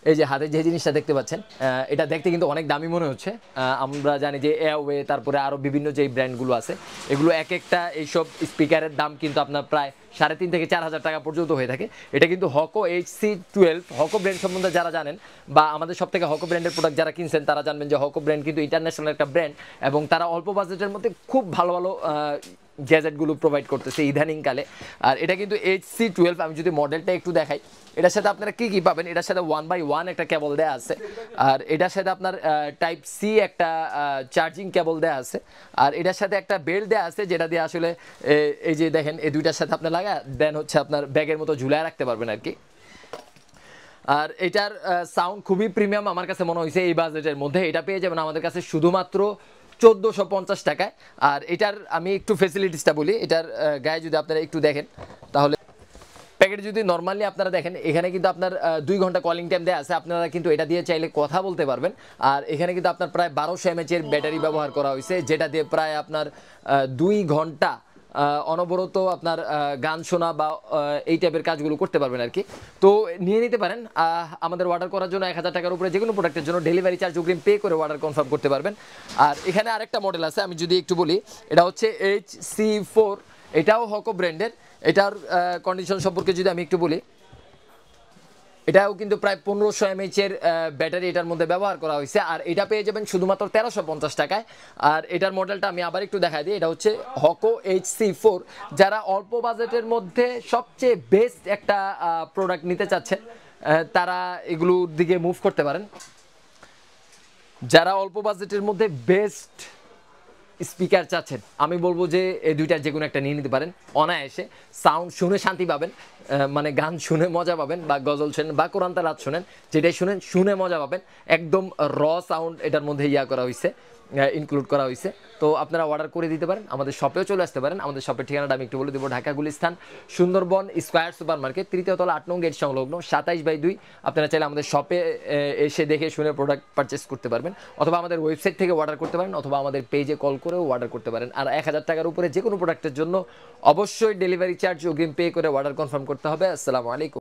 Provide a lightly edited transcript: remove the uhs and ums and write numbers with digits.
এই যে হাতে যে জিনিসটা দেখতে পাচ্ছেন, এটা দেখতে কিন্তু অনেক দামি মনে হচ্ছে। আমরা জানি যে এয়ারওয়ে, তারপরে আরও বিভিন্ন যেই ব্র্যান্ডগুলো আছে, এগুলো এক একটা এইসব স্পিকারের দাম কিন্তু আপনার প্রায় 3,500 থেকে 4,000 টাকা পর্যন্ত হয়ে থাকে। এটা কিন্তু হকো HC12, হকো ব্র্যান্ড সম্বন্ধে যারা জানেন বা আমাদের সব থেকে হকো ব্র্যান্ডের প্রোডাক্ট যারা কিনছেন তারা জানবেন যে হকো ব্র্যান্ড কিন্তু ইন্টারন্যাশনাল একটা ব্র্যান্ড, এবং তারা অল্প বাজেটের মধ্যে খুব ভালো ভালো গ্যাজেটগুলো প্রোভাইড করতেছে ইদানিংকালে। আর এটা কিন্তু HC12, আমি যদি মডেলটা একটু দেখাই, এটার সাথে আপনারা কি কি পাবেন, এটার সাথে 1x1 একটা কেবল দেওয়া আছে, আর এটার সাথে আপনার টাইপ সি একটা চার্জিং কেবল দেওয়া আছে, আর এটার সাথে একটা বেল্ট দেওয়া আছে যেটা দিয়ে আসলে এই যে দেখেন এই দুইটার সাথে আপনার লাগা দেন হচ্ছে আপনার ব্যাগের মতো ঝুলায় রাখতে পারবেন আর কি। আর এটার সাউন্ড খুবই প্রিমিয়াম আমার কাছে মনে হয়েছে এই বাজেটের মধ্যে। এটা পেয়ে যাবেন আমাদের কাছে শুধুমাত্র 1450 টাকায়। আর এটার আমি একটু ফেসিলিটিসটা বলি, এটার গায়ে যদি আপনারা একটু দেখেন তাহলে প্যাকেট যদি নর্মালি আপনারা দেখেন, এখানে কিন্তু আপনার 2 ঘন্টা কলিং টাইম দেওয়া আছে, আপনারা কিন্তু এটা দিয়ে চাইলে কথা বলতে পারবেন। আর এখানে কিন্তু আপনার প্রায় 1200 mAh এর ব্যাটারি ব্যবহার করা হয়েছে, যেটা দিয়ে প্রায় আপনার 2 ঘন্টা অনবরত আপনার গান শোনা বা এই টাইপের কাজগুলো করতে পারবেন আর কি। তো নিয়ে নিতে পারেন। আমাদের অর্ডার করার জন্য 1000 টাকার উপরে যে কোনো প্রোডাক্টের জন্য ডেলিভারি চার্জ অগ্রিম পে করে অর্ডার কনফার্ম করতে পারবেন। আর এখানে আরেকটা মডেল আছে, আমি যদি একটু বলি, এটা হচ্ছে HC4, এটাও হকো ব্র্যান্ডের। এটার কন্ডিশন সম্পর্কে যদি আমি একটু বলি, এটাও কিন্তু প্রায় 1500 mAh এর ব্যাটারি এটার মধ্যে ব্যবহার করা হয়েছে। আর এটা পেয়ে যাবেন শুধুমাত্র 1350 টাকায়। আর এটার মডেলটা আমি আবার একটু দেখাই দিই, এটা হচ্ছে হকো HC4। যারা অল্প বাজেটের মধ্যে সবচেয়ে বেস্ট একটা প্রোডাক্ট নিতে চাচ্ছেন, তারা এগুলোর দিকে মুভ করতে পারেন। যারা অল্প বাজেটের মধ্যে বেস্ট স্পিকার চাচ্ছেন, আমি বলবো যে এই দুইটার যে কোনো একটা নিয়ে নিতে পারেন। অনায়াসে সাউন্ড শুনে শান্তি পাবেন, মানে গান শুনে মজা পাবেন, বা গজল শোনেন বা কোরআন তেলাওয়াত শোনেন, যেটাই শুনেন শুনে মজা পাবেন। একদম র সাউন্ড এটার মধ্যে করা হয়েছে, ইনক্লুড করা হয়েছে। তো আপনারা অর্ডার করে দিতে পারেন, আমাদের শপেও চলে আসতে পারেন। আমাদের শপের ঠিকানাটা আমি একটু বলে দেবো, Dhaka Gulistan Sundarban square super market, 3য় তলা 8 নং গেট সংলগ্ন, 27/2। আপনারা চাইলে আমাদের শপে এসে দেখে শুনে প্রোডাক্ট পারচেস করতে পারবেন, অথবা আমাদের ওয়েবসাইট থেকে অর্ডার করতে পারেন, অথবা আমাদের পেজে কল করেও অর্ডার করতে পারেন। আর 1000 টাকার উপরে যে কোনো প্রোডাক্টের জন্য অবশ্যই ডেলিভারি চার্জ অগ্রিম পে করে অর্ডার কনফার্ম করতে হবে। আসসালামু আলাইকুম।